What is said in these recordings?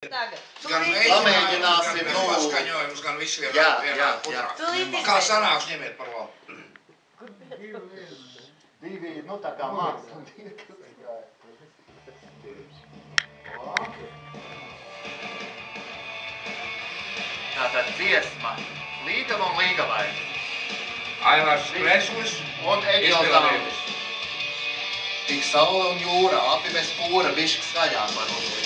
Pamēģināsim, paskaņojums, gan visu vienā putrā. Kā sanāks, ņemiet par labu. Divi, nu tā kā maz. Tātad dziesma Līgava un Līgavainis. Aivars Kreslis un Egils Dāvis. Tik saule un jūra, api bez pūra, bišķi skaļāk var uzlikt.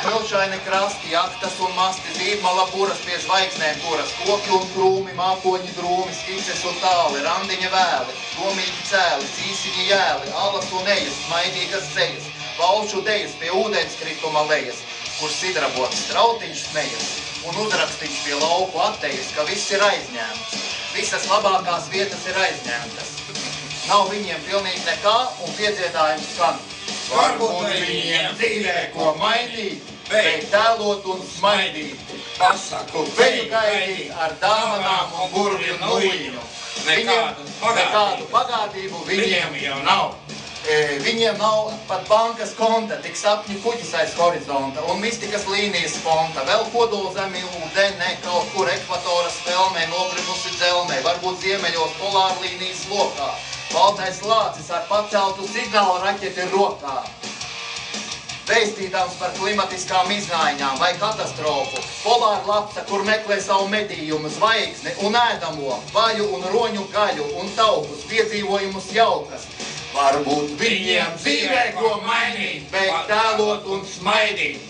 Pilčaini krasti, jaktas un masti, zīmala buras pie zvaigznēm kuras, koki un krūmi, mākoņi drūmi, skices un tāli, randiņa vēli, domīgi cēli, cīsiņi jēli, alas un ejas, smaidīgas sejas, valču dejas pie ūdenskrituma lejas, kur sidrabots strautiņš smejas, un uzrakstīts pie lauku attejas, ka viss ir aizņēmts. Visas labākās vietas ir aizņēmtas. Nav viņiem pilnīgi nekā, un piedziedājums skan. Varbūt viņiem dzīvē ko mainīt, bet tēlot un smaidīt. Pasaku Veju gaidīt ar dāvanām un burvju nūjiņu. Nekādu bagātību viņiem jau nav. Viņiem nav pat bankas konta, tik sapņu kuģis aiz horizonta un mistikas līnijas fonta. Vēl kodolzemi ūdenē, kaut kur ekvatora spelmē, nobrimusi dzelmē, varbūt ziemeļos polārlīnijas lokā. Baltais lācis ar paceltu signālu raķeti rokā. Veistīdams par klimatiskām izmaiņām vai katastrofu, polāra lapsa, kur meklē savu medījumu, zvaigzni un ēdamo, vaju un roņu gaļu un taukus, piedzīvojumus jaukas. Varbūt viņiem dzīvē ko mainīt, bet tēlot un smaidīt.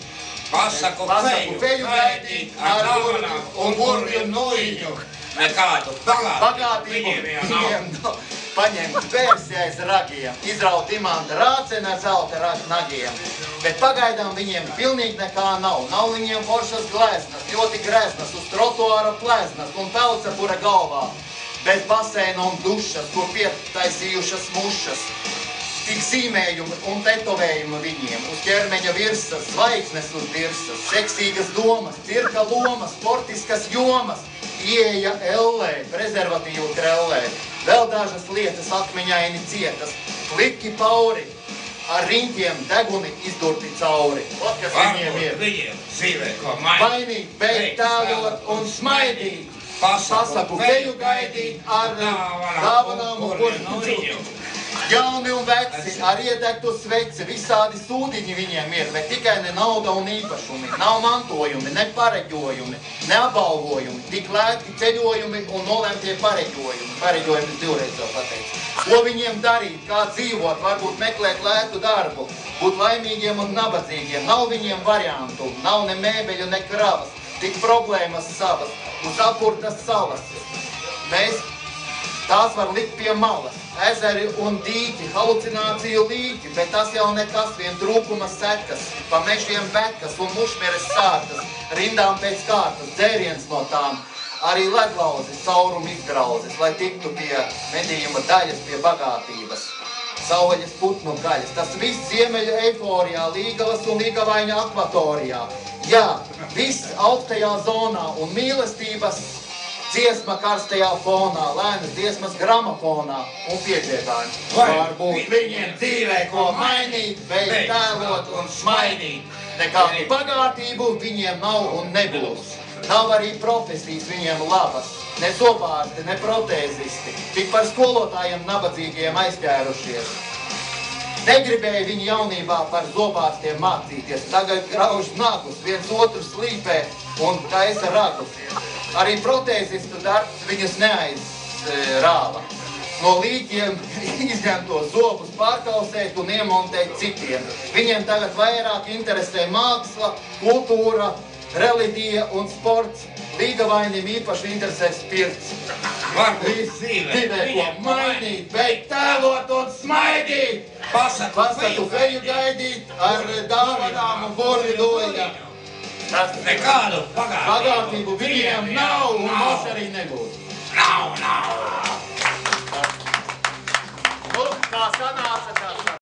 Pasaku feju gaidīt ar dāvanām un burvju nūjiņu. Nekādu bagātību viņiem nav. Paņemt vērsi aiz ragiem, izraut imanta rāceni ar zelta nagiem. Bet pagaidām viņiem pilnīgi nekā nav. Nav viņiem foršas glēznas, ļoti grēznas, uz trotuāra plēznas un pelcepura galvā. Bez baseina un dušas, kur pietaisījušas mušas. Tik zīmējumi un tetovējumi viņiem, uz ķermeņa virsas, zvaigznes uz dirsas, seksīgas domas, cirka lomas, sportiskas jomas, ieeja ellē, prezervatīvu krellē. Vēl dažas lietas akmeņaini cietas, kliki pauri, ar riņķiem deguni izdurti cauri. Ot, kas viņiem ir. Viņiem dzīvē ko mainīt, bet tēlot un smaidīt. Pasaku feju gaidīt ar dāvanām un burvju. Jauni un veci, ar iedegtu sveci, visādi sūdiņi viņiem ir, bet tikai ne nauda un īpašumi. Nav mantojumi, ne pareģojumi, ne apbalvojumi, tik lēti ceļojumi un nolemtie pareģojumi. Pareģojumi divreiz jau pateicu. Ko viņiem darīt, kā dzīvot, varbūt meklēt lētu darbu, būt laimīgiem un nabadzīgiem. Nav viņiem variantu, nav ne mēbeļu, ne kravas, tik problēmas savas, uz apurtas salas. Mēs tās var likt pie malas. Ezeri un dīķi, halucināciju līķi, bet tas jau nekas, vien trūkuma sekas, pa mežiem bekas un mušmeres sārtas, rindām pēc kārtas, dzēriens no tām, arī ledlauzis, saurumu izgrauzis, lai tiktu pie medījuma daļas, pie bagātības. Sauvaļas putnu gaļas, tas viss ziemeļu eiforijā, Līgavas un Līgavaiņa akvatorijā. Jā, viss augstajā zonā un mīlestības dziesma karstajā fonā, lēnas dziesmas gramofonā un piedziedājums. Varbūt viņiem dzīvē ko mainīt, bet tēlot un smaidīt. Nekādu bagātību viņiem nav un nebūs. Nav arī profesijas viņiem labas, ne zobārsti, ne protēzisti, tik par skolotājiem nabadzīgiem aizķērušies. Negribēja viņi jaunībā par zobārstiem mācīties, tagad grauž nagus, viens otru slīpē un taisa ragus. Arī protēzistu darbs viņus neaizrāva. No līķiem izņemtos zobus pārkausēt un iemontēt citiem. Viņiem tagad vairāk interesē māksla, kultūra, reliģija un sports. Līgavainim īpaši interesē spirts. Varbūt dzīvē ko mainīt, bet tēlot un smaidīt. Pasaku feju gaidīt ar dāvanām un burvju nūjiņu. Nekādu bagātību viņiem nav un mums arī nebūs. Nav. Nu, kā sanāca, kā sanāca.